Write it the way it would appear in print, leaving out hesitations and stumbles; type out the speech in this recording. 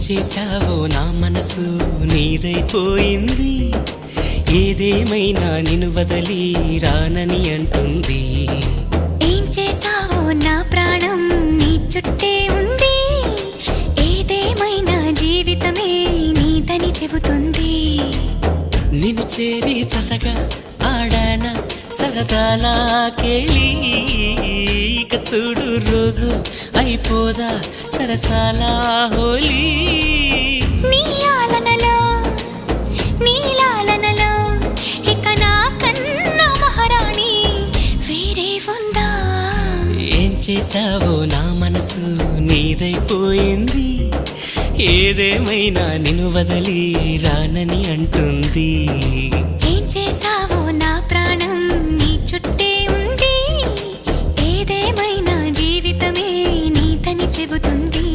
చేశావో నా మనసు నీదైపోయింది, ఏదేమైనా నిన్ను వదలి రానని అంటుంది. ఏం చేశావో నా ప్రాణం నీ చుట్టే ఉంది, ఏదేమైనా జీవితమే నీదని చెబుతుంది. నిన్ను చేరి చతగా ఆడాన సరదాలా కేళి, ఇక చూడు రోజు అయిపోదా సరసాల హోలీ. నీ ఆలనలో నీ లాలనలో ఇక నా కన్నా మహారాణి వేరే ఉందా? ఏం చేశావో నా మనసు నీదైపోయింది, ఏదేమైనా నిన్ను వదలి రానని అంటుంది. ఏం చేశావో నా ప్రాణం నీ చుట్టే ఉంది, ఏదేమైనా జీవితమే నీదని చెబుతుంది.